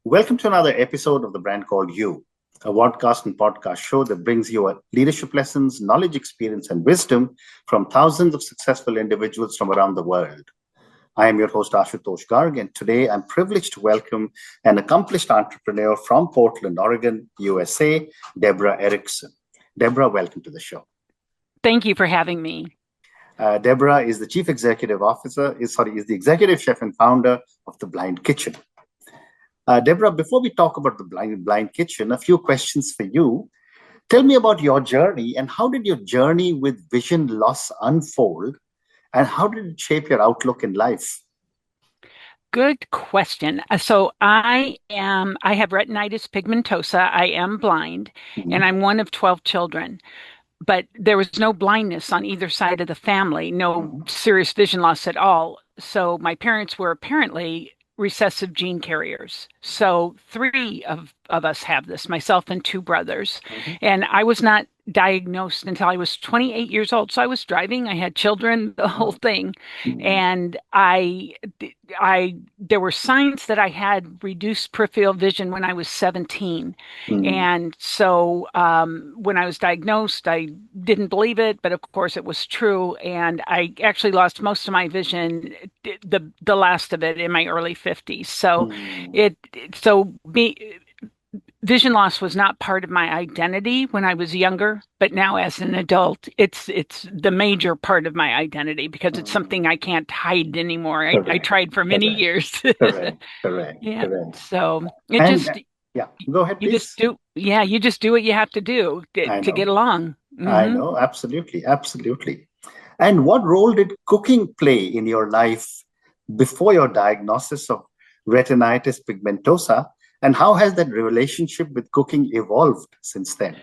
Welcome to another episode of the brand called You, a podcast and podcast show that brings you leadership lessons, knowledge, experience, and wisdom from thousands of successful individuals from around the world. I am your host, Ashutosh Garg, and today I'm privileged to welcome an accomplished entrepreneur from Portland, Oregon, USA, Debra Erickson. Debra, welcome to the show. Thank you for having me. Debra is the Chief Executive Officer, is the Executive Chef and founder of The Blind Kitchen. Debra, before we talk about the blind kitchen, a few questions for you. Tell me about your journey and how did your journey with vision loss unfold and how did it shape your outlook in life? Good question. So I have retinitis pigmentosa. I am blind and I'm one of 12 children, but there was no blindness on either side of the family, no serious vision loss at all. So my parents were apparently recessive gene carriers. So three of us have this, myself and two brothers. And I was not diagnosed until I was 28 years old. So I was driving, I had children, the whole thing. And there were signs that I had reduced peripheral vision when I was 17. And so when I was diagnosed, I didn't believe it, but of course it was true. And I actually lost most of my vision, the last of it in my early 50s. So vision loss was not part of my identity when I was younger, but now as an adult, it's the major part of my identity because it's something I can't hide anymore. I tried for many years. Correct. Yeah. Correct. So Go ahead, please. You just do what you have to do to get along. I know, absolutely. And what role did cooking play in your life before your diagnosis of retinitis pigmentosa? And how has that relationship with cooking evolved since then?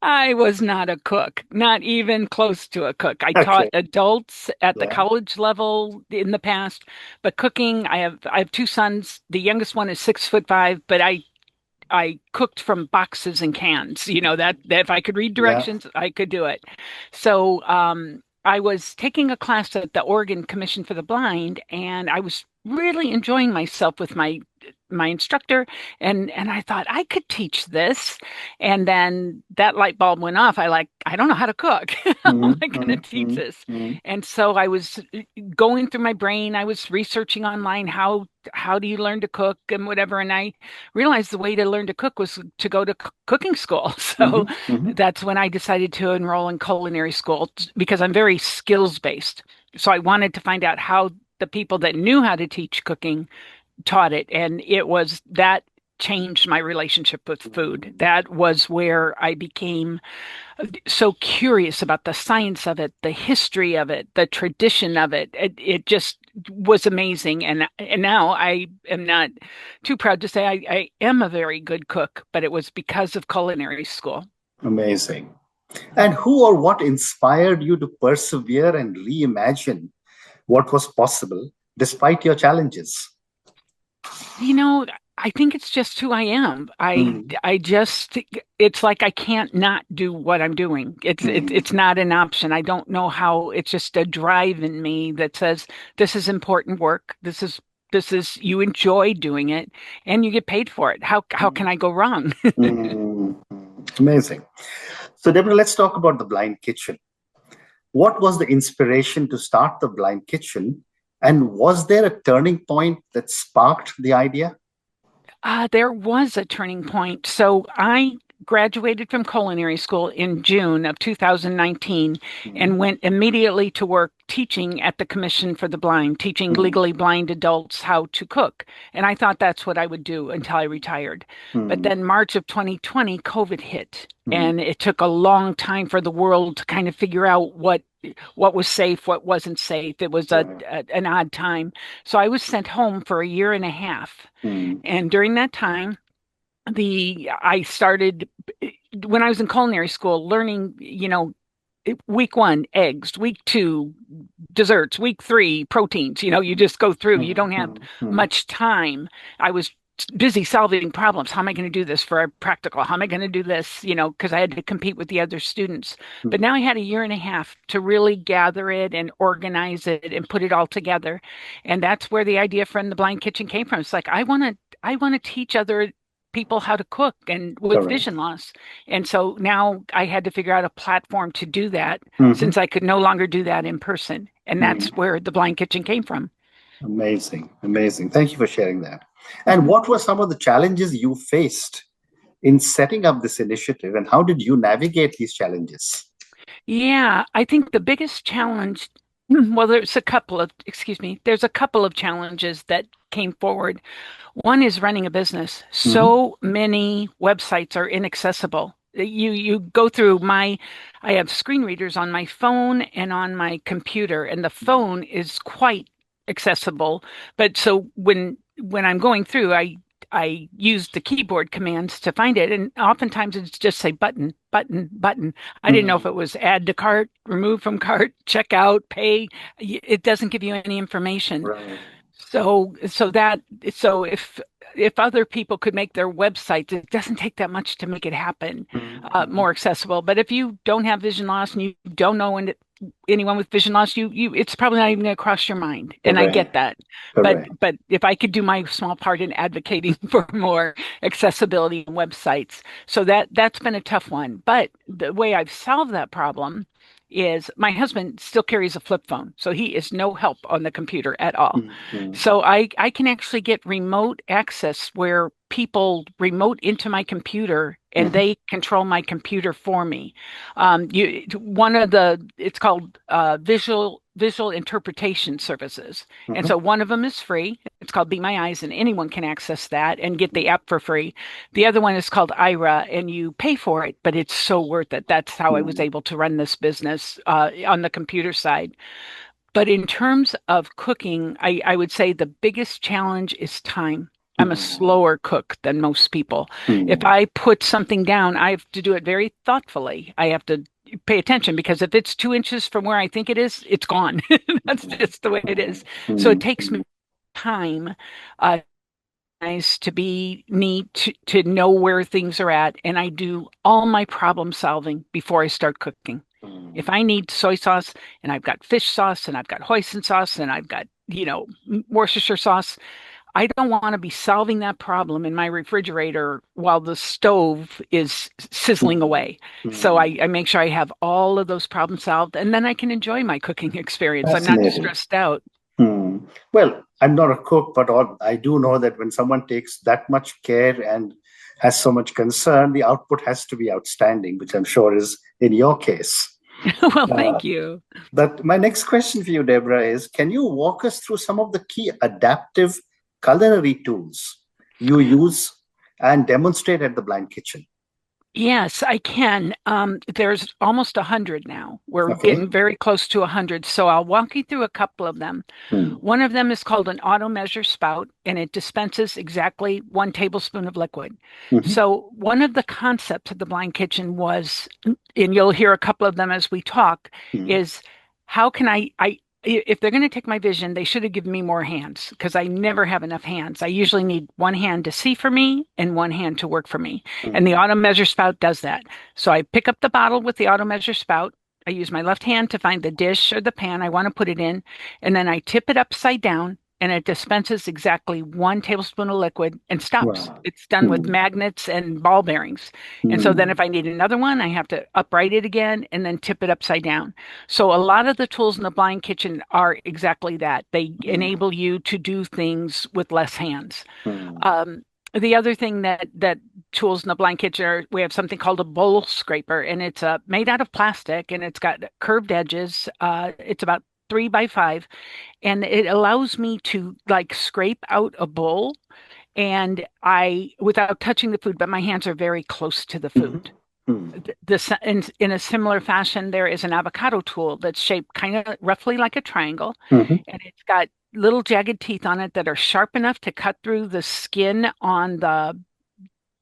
I was not a cook, not even close to a cook. I taught adults at the college level in the past, but cooking, I have two sons. The youngest one is 6'5", but I cooked from boxes and cans. You know, that if I could read directions, I could do it. So I was taking a class at the Oregon Commission for the Blind, and I was really enjoying myself with my instructor, and I thought I could teach this. And then that light bulb went off. I don't know how to cook. How am I going to teach this? And so I was going through my brain. I was researching online how do you learn to cook and whatever. And I realized the way to learn to cook was to go to cooking school. So that's when I decided to enroll in culinary school because I'm very skills based. So I wanted to find out how the people that knew how to teach cooking taught it. And that changed my relationship with food. That was where I became so curious about the science of it, the history of it, the tradition of it. It just was amazing. And now I am not too proud to say I am a very good cook, but it was because of culinary school. Amazing. And who or what inspired you to persevere and reimagine what was possible despite your challenges? You know, I think it's just who I am. It's like I can't not do what I'm doing. It's not an option. I don't know how. It's just a drive in me that says this is important work. This is you enjoy doing it and you get paid for it. How can I go wrong? Amazing. So Deborah, let's talk about the Blind Kitchen. What was the inspiration to start the Blind Kitchen? And was there a turning point that sparked the idea? There was a turning point. So I graduated from culinary school in June of 2019 and went immediately to work teaching at the Commission for the Blind, teaching legally blind adults how to cook. And I thought that's what I would do until I retired. But then March of 2020, COVID hit. And it took a long time for the world to kind of figure out what was safe, what wasn't safe. It was an odd time. So I was sent home for a year and a half. And during that time, I started, when I was in culinary school, learning, week 1, eggs, week 2, desserts, week 3, proteins. You just go through. You don't have much time. I was busy solving problems. How am I going to do this for a practical? How am I going to do this? Because I had to compete with the other students. But now I had a year and a half to really gather it and organize it and put it all together. And that's where the idea from the Blind Kitchen came from. It's like I want to teach other people how to cook and with vision loss. And so now I had to figure out a platform to do that since I could no longer do that in person. And that's where the Blind Kitchen came from. Amazing. Amazing. Thank you for sharing that. And what were some of the challenges you faced in setting up this initiative, and how did you navigate these challenges? Yeah, I think the biggest challenge, well, there's a couple of, excuse me, there's a couple of challenges that came forward. One is running a business. So many websites are inaccessible. You go through I have screen readers on my phone and on my computer, and the phone is quite accessible. But so when I'm going through, I use the keyboard commands to find it, and oftentimes it's just say button, button, button. I didn't know if it was add to cart, remove from cart, check out, pay. It doesn't give you any information. Right. So if other people could make their websites, it doesn't take that much to make it happen more accessible. But if you don't have vision loss and you don't know anyone with vision loss, it's probably not even going to cross your mind. And I get that. But if I could do my small part in advocating for more accessibility in websites, so that's been a tough one. But the way I've solved that problem is my husband still carries a flip phone, so he is no help on the computer at all. So I can actually get remote access where people remote into my computer and they control my computer for me. It's called visual interpretation services. And so one of them is free. It's called Be My Eyes, and anyone can access that and get the app for free. The other one is called Ira, and you pay for it, but it's so worth it. That's how I was able to run this business on the computer side. But in terms of cooking, I would say the biggest challenge is time. I'm a slower cook than most people. If I put something down, I have to do it very thoughtfully. I have to pay attention, because if it's 2 inches from where I think it is, it's gone. That's just the way it is. So it takes me time nice to be neat to know where things are at, and I do all my problem solving before I start cooking. If I need soy sauce and I've got fish sauce and I've got hoisin sauce and I've got, Worcestershire sauce, I don't want to be solving that problem in my refrigerator while the stove is sizzling away. So I make sure I have all of those problems solved, and then I can enjoy my cooking experience. I'm not stressed out. Well, I'm not a cook, but I do know that when someone takes that much care and has so much concern, the output has to be outstanding, which I'm sure is in your case. Well, thank you. But my next question for you, Deborah, is can you walk us through some of the key adaptive culinary tools you use and demonstrate at the Blind Kitchen? Yes, I can. There's almost 100 now. We're getting very close to 100. So I'll walk you through a couple of them. One of them is called an auto measure spout, and it dispenses exactly 1 tablespoon of liquid. So one of the concepts of the Blind Kitchen was, and you'll hear a couple of them as we talk, is how can if they're going to take my vision, they should have given me more hands, because I never have enough hands. I usually need 1 hand to see for me and 1 hand to work for me. And the auto measure spout does that. So I pick up the bottle with the auto measure spout. I use my left hand to find the dish or the pan I want to put it in. And then I tip it upside down, and it dispenses exactly 1 tablespoon of liquid and stops. Wow. It's done with magnets and ball bearings. And so then if I need another one, I have to upright it again and then tip it upside down. So a lot of the tools in the Blind Kitchen are exactly that. They enable you to do things with less hands. The other thing that tools in the Blind Kitchen are, we have something called a bowl scraper, and it's made out of plastic, and it's got curved edges. It's about 3 by 5, and it allows me to scrape out a bowl, and without touching the food, but my hands are very close to the food. In a similar fashion, there is an avocado tool that's shaped kind of roughly like a triangle, and it's got little jagged teeth on it that are sharp enough to cut through the skin on the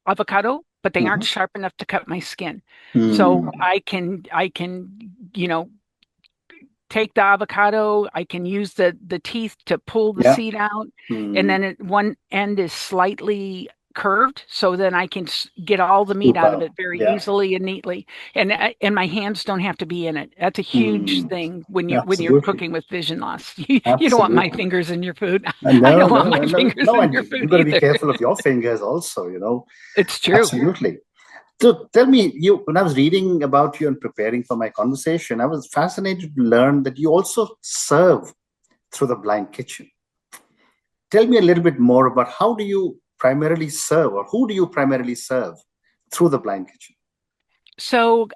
avocado, but they aren't sharp enough to cut my skin. So I can take the avocado, I can use the teeth to pull the seed out, and then one end is slightly curved, so then I can get all the meat out of it very easily and neatly, and my hands don't have to be in it. That's a huge thing when you're cooking with vision loss. You don't want my fingers in your food. I don't want my fingers in your food. You've got to be careful of your fingers also, you know. It's true. Absolutely. So tell me, when I was reading about you and preparing for my conversation, I was fascinated to learn that you also serve through the blind kitchen. Tell me a little bit more about how do you primarily serve, or who do you primarily serve through the blind kitchen? So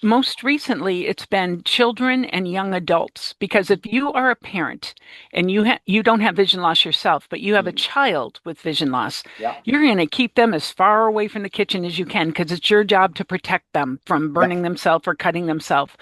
most recently, it's been children and young adults, because if you are a parent and you don't have vision loss yourself, but you have a child with vision loss, you're going to keep them as far away from the kitchen as you can, because it's your job to protect them from burning themselves or cutting themselves.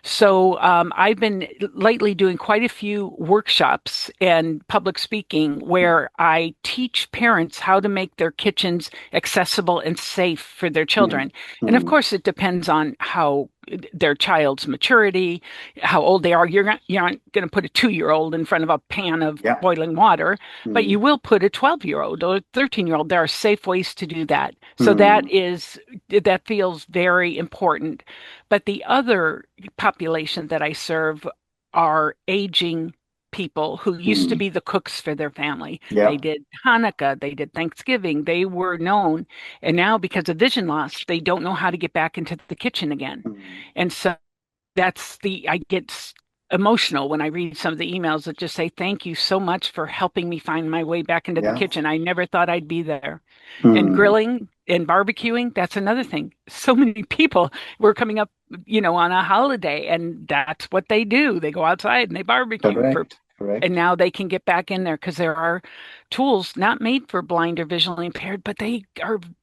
So I've been lately doing quite a few workshops and public speaking where I teach parents how to make their kitchens accessible and safe for their children. And of course, it depends on how their child's maturity, how old they are. You're not going to put a 2-year-old in front of a pan of boiling water, but you will put a 12-year-old or a 13-year-old. There are safe ways to do that. So that feels very important. But the other population that I serve are aging people who used to be the cooks for their family. They did Hanukkah, they did Thanksgiving, they were known. And now, because of vision loss, they don't know how to get back into the kitchen again. And so I get emotional when I read some of the emails that just say, thank you so much for helping me find my way back into the kitchen. I never thought I'd be there. And grilling and barbecuing, that's another thing. So many people were coming up, on a holiday, and that's what they do. They go outside and they barbecue. Correct. And now they can get back in there, because there are tools not made for blind or visually impaired, but they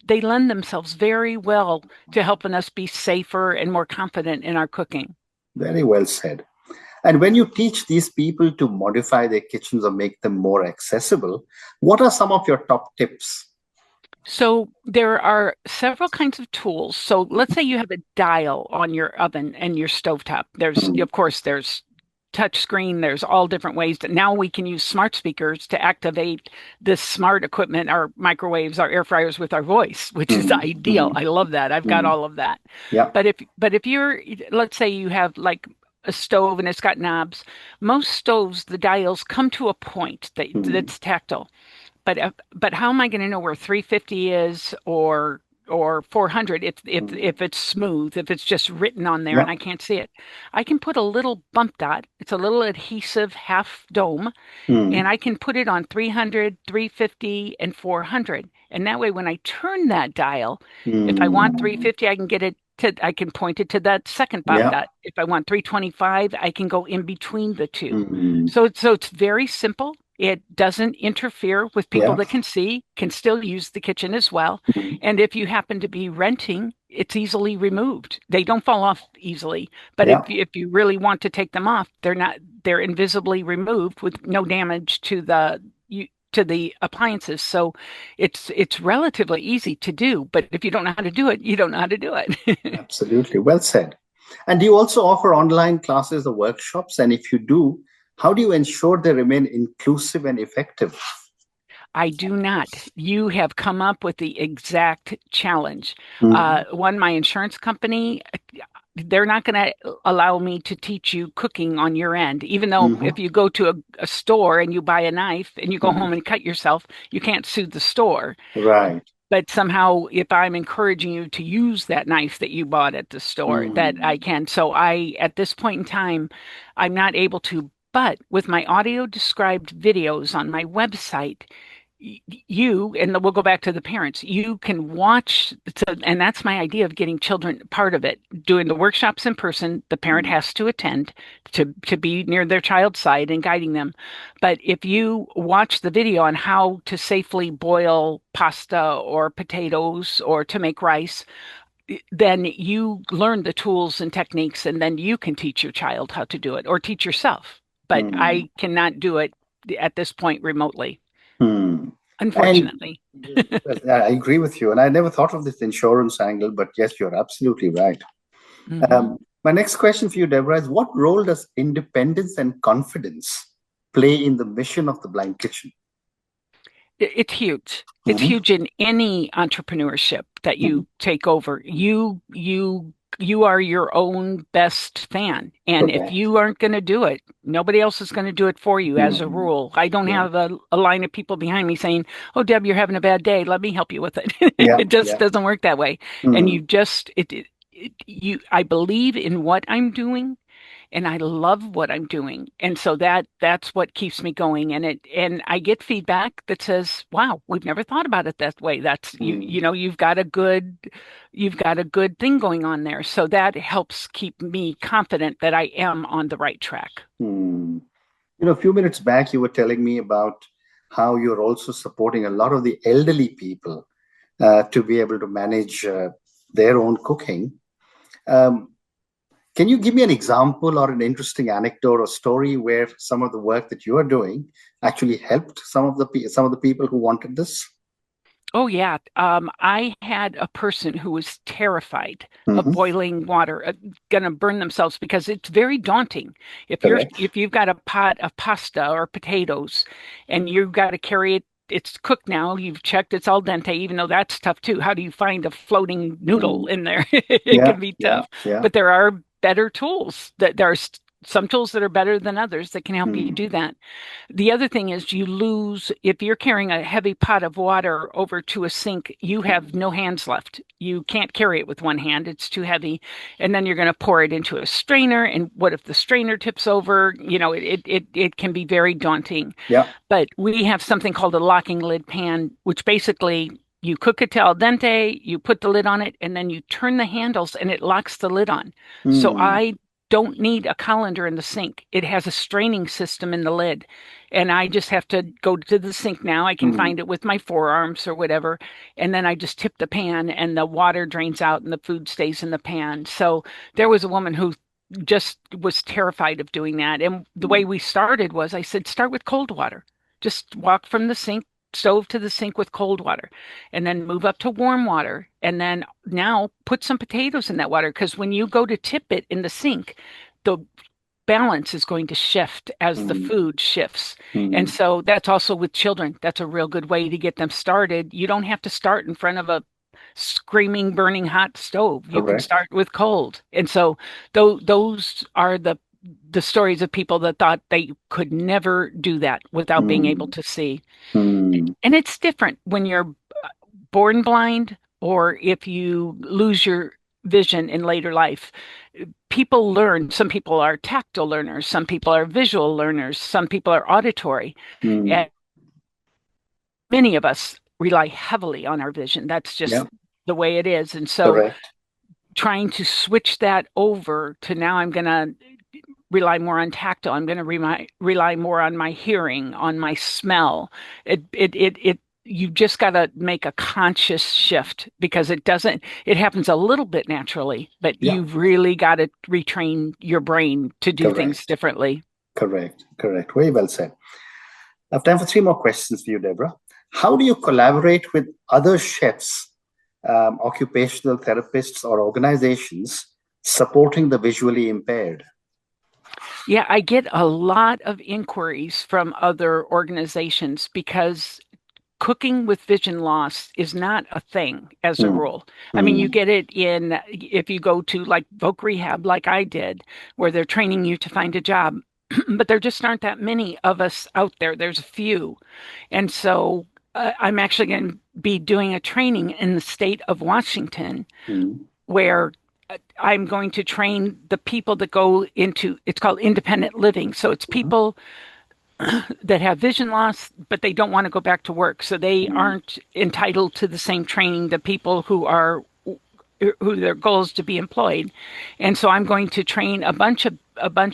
lend themselves very well to helping us be safer and more confident in our cooking. Very well said. And when you teach these people to modify their kitchens or make them more accessible, what are some of your top tips? So there are several kinds of tools. So let's say you have a dial on your oven and your stovetop. There's touch screen. There's all different ways that now we can use smart speakers to activate this smart equipment, our microwaves, our air fryers, with our voice, which is ideal. I love that. I've got all of that. But if let's say you have like a stove and it's got knobs, most stoves, the dials come to a point that's tactile. But how am I going to know where 350 is or 400 if it's smooth, if it's just written on there and I can't see it? I can put a little bump dot. It's a little adhesive half dome, and I can put it on 300, 350, and 400. And that way, when I turn that dial, if I want 350, I can get it I can point it to that second bump dot. If I want 325, I can go in between the two. So it's very simple. It doesn't interfere with people that can see, can still use the kitchen as well. And if you happen to be renting, it's easily removed. They don't fall off easily. But if you really want to take them off, they're invisibly removed with no damage to the appliances. So it's relatively easy to do. But if you don't know how to do it, you don't know how to do it. Absolutely. Well said. And do you also offer online classes or workshops? And if you do, how do you ensure they remain inclusive and effective? I do not. You have come up with the exact challenge. My insurance company, they're not going to allow me to teach you cooking on your end, even though if you go to a store and you buy a knife and you go home and cut yourself, you can't sue the store. Right. But somehow, if I'm encouraging you to use that knife that you bought at the store, that I can. So at this point in time, I'm not able to. But with my audio described videos on my website, and we'll go back to the parents, you can watch. And that's my idea of getting children part of it. Doing the workshops in person, the parent has to attend to be near their child's side and guiding them. But if you watch the video on how to safely boil pasta or potatoes or to make rice, then you learn the tools and techniques, and then you can teach your child how to do it or teach yourself. But I cannot do it at this point remotely, unfortunately. I agree with you. And I never thought of this insurance angle, but yes, you're absolutely right. My next question for you, Deborah, is what role does independence and confidence play in the mission of the Blind Kitchen? It's huge. It's huge in any entrepreneurship that you take over. You are your own best fan. And if Okay. you aren't going to do it, nobody else is going to do it for you as a rule. I don't have a line of people behind me saying, "Oh, Deb, you're having a bad day. Let me help you with it." Yeah. It just doesn't work that way. And you just I believe in what I'm doing and I love what I'm doing. And so that's what keeps me going. And I get feedback that says, "Wow, we've never thought about it that way. That's you know, you've got a good thing going on there." So that helps keep me confident that I am on the right track. You know, a few minutes back, you were telling me about how you're also supporting a lot of the elderly people to be able to manage their own cooking. Can you give me an example or an interesting anecdote or story where some of the work that you are doing actually helped some of the people who wanted this? Oh yeah. I had a person who was terrified of Mm-hmm. boiling water, gonna burn themselves because it's very daunting. Correct. If you've got a pot of pasta or potatoes and you've got to carry it, it's cooked now, you've checked it's al dente, even though that's tough too. How do you find a floating noodle Mm. in there? It Yeah, can be yeah, tough. yeah. But there are better tools that there are some tools that are better than others that can help you Mm. do that. The other thing is you lose, if you're carrying a heavy pot of water over to a sink, you have no hands left. You can't carry it with one hand, it's too heavy. And then you're going to pour it into a strainer. And what if the strainer tips over? You know, it can be very daunting. Yeah. But we have something called a locking lid pan, which basically you cook it to al dente, you put the lid on it, and then you turn the handles and it locks the lid on. So Mm. I don't need a colander in the sink. It has a straining system in the lid. And I just have to go to the sink now. I can Mm. find it with my forearms or whatever. And then I just tip the pan and the water drains out and the food stays in the pan. So there was a woman who just was terrified of doing that. And the way we started was I said, start with cold water. Just walk from the sink, stove to the sink with cold water, and then move up to warm water. And then now put some potatoes in that water because when you go to tip it in the sink, the balance is going to shift as the Mm. food shifts. And Mm. so that's also with children. That's a real good way to get them started. You don't have to start in front of a screaming, burning hot stove. You can Correct. start with cold. And so those are the stories of people that thought they could never do that without being able Mm. to see. Mm. And it's different when you're born blind or if you lose your vision in later life. People learn. Some people are tactile learners, some people are visual learners, some people are auditory. Mm. And many of us rely heavily on our vision. That's Yeah. just the way it is. And so Correct. trying to switch that over to now I'm going to rely more on tactile. I'm going to rely more on my hearing, on my smell. You just got to make a conscious shift because it happens a little bit naturally, but Yeah. you've really got to retrain your brain to do things Correct. differently. Correct. Correct. Very well said. I have time for three more questions for you, Deborah. How do you collaborate with other chefs, occupational therapists, or organizations supporting the visually impaired? Yeah, I get a lot of inquiries from other organizations because cooking with vision loss is not a thing as a Mm. rule. I mean, you Mm. get it in if you go to like Voc Rehab, like I did, where they're training you to find a job, but there just aren't that many of us out there. There's a few. And so I'm actually going to be doing a training in the state of Washington Mm. where I'm going to train the people that go into it's called independent living. So it's Mhm. people that have vision loss, but they don't want to go back to work. So they Mm. aren't entitled to the same training that people who their goal is to be employed. And so I'm going to train a bunch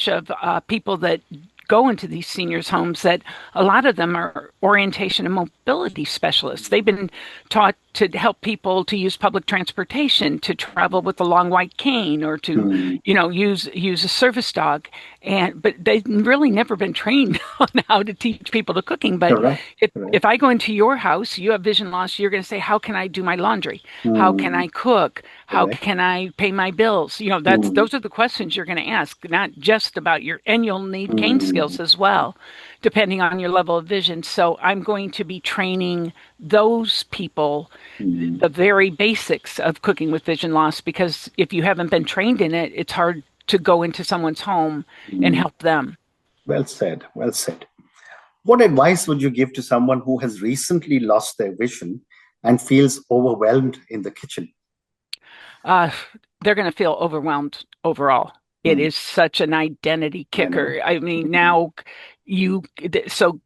of people that go into these seniors homes that a lot of them are orientation and mobility specialists. They've been taught to help people to use public transportation, to travel with a long white cane, or to, use a service dog. But they've really never been trained on how to teach people to cooking. But Correct. if I go into your house, you have vision loss, you're going to say, how can I do my laundry? How can I cook? How can I pay my bills? Those are the questions you're going to ask, not just about and you'll need cane skills as well, depending on your level of vision. So I'm going to be training those people the very basics of cooking with vision loss, because if you haven't been trained in it, it's hard to go into someone's home and help them. Well said. Well said. What advice would you give to someone who has recently lost their vision and feels overwhelmed in the kitchen? They're going to feel overwhelmed overall. It is such an identity kicker. I mean, now so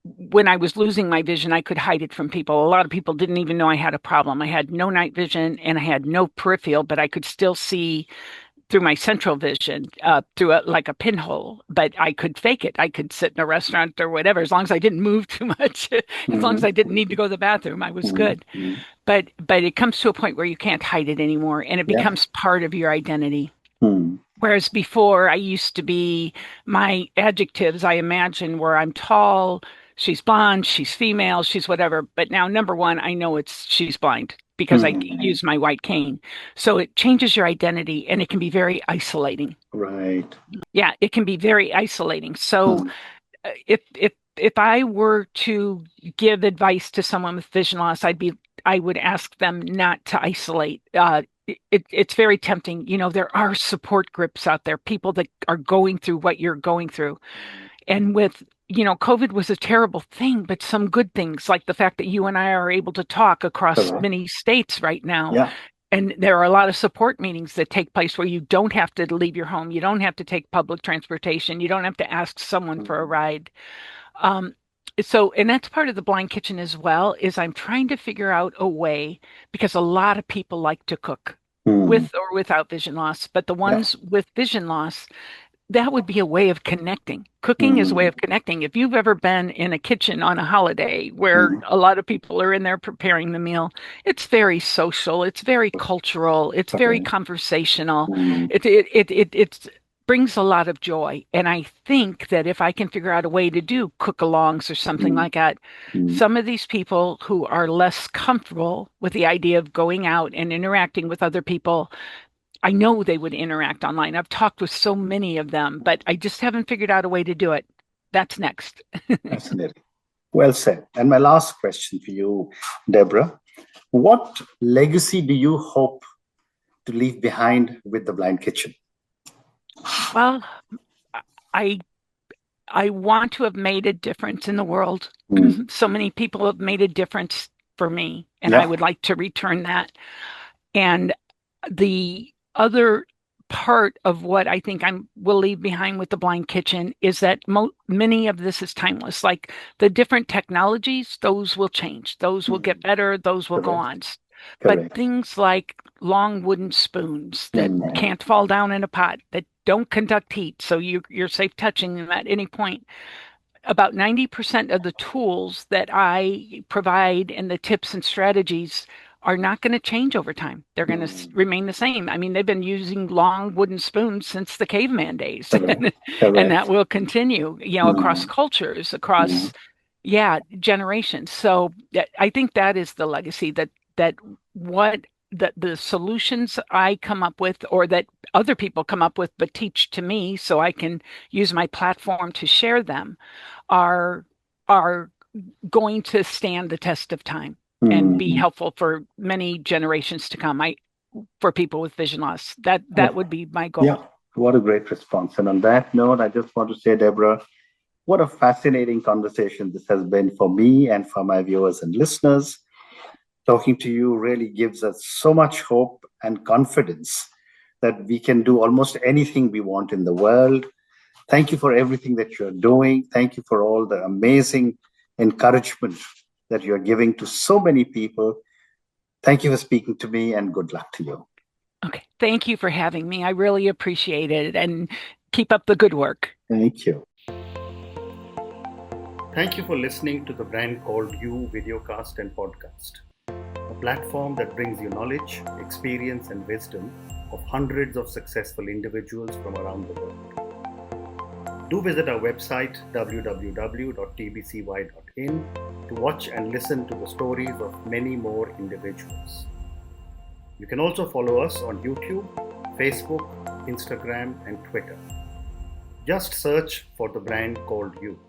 when I was losing my vision, I could hide it from people. A lot of people didn't even know I had a problem. I had no night vision and I had no peripheral, but I could still see through my central vision, through like a pinhole, but I could fake it. I could sit in a restaurant or whatever, as long as I didn't move too much, as long as I didn't need to go to the bathroom, I was good. But it comes to a point where you can't hide it anymore, and it becomes part of your identity. Whereas before, I used to be, my adjectives, I imagine, were I'm tall, she's blonde, she's female, she's whatever. But now, number one, I know she's blind because I use my white cane. So it changes your identity, and it can be very isolating. Right. Yeah, it can be very isolating. So if I were to give advice to someone with vision loss, I would ask them not to isolate. It's very tempting. There are support groups out there, people that are going through what you're going through. And with, COVID was a terrible thing, but some good things, like the fact that you and I are able to talk across many states right now. Yeah. And there are a lot of support meetings that take place where you don't have to leave your home. You don't have to take public transportation. You don't have to ask someone for a ride. And that's part of the Blind Kitchen as well, is I'm trying to figure out a way, because a lot of people like to cook with or without vision loss, but the ones with vision loss, that would be a way of connecting. Cooking is a way of connecting. If you've ever been in a kitchen on a holiday where a lot of people are in there preparing the meal, it's very social, it's very cultural, it's very conversational. It brings a lot of joy. And I think that if I can figure out a way to do cook-alongs or something like that, some of these people who are less comfortable with the idea of going out and interacting with other people, I know they would interact online. I've talked with so many of them, but I just haven't figured out a way to do it. That's next. Absolutely. Well said. And my last question for you, Deborah, what legacy do you hope to leave behind with the Blind Kitchen? Well, I want to have made a difference in the world. So many people have made a difference for me, and I would like to return that. And the other part of what I think I will leave behind with the Blind Kitchen is that many of this is timeless. Like the different technologies, those will change. Those will get better. Those will go on. But things like long wooden spoons that can't fall down in a pot, that don't conduct heat, so you're safe touching them at any point. About 90% of the tools that I provide and the tips and strategies are not going to change over time. They're going to remain the same. I mean, they've been using long wooden spoons since the caveman days, and that will continue, across cultures, across, generations. So I think that is the legacy, that what the solutions I come up with, or that other people come up with but teach to me so I can use my platform to share them, are going to stand the test of time and be helpful for many generations to come. For people with vision loss, that would be my goal. Yeah, what a great response. And on that note, I just want to say, Deborah, what a fascinating conversation this has been for me and for my viewers and listeners. Talking to you really gives us so much hope and confidence that we can do almost anything we want in the world. Thank you for everything that you're doing. Thank you for all the amazing encouragement that you're giving to so many people. Thank you for speaking to me, and good luck to you. Okay. Thank you for having me. I really appreciate it, and keep up the good work. Thank you. Thank you for listening to the Brand Called You videocast and podcast. A platform that brings you knowledge, experience, and wisdom of hundreds of successful individuals from around the world. Do visit our website www.tbcy.in to watch and listen to the stories of many more individuals. You can also follow us on YouTube, Facebook, Instagram, and Twitter. Just search for the brand called You.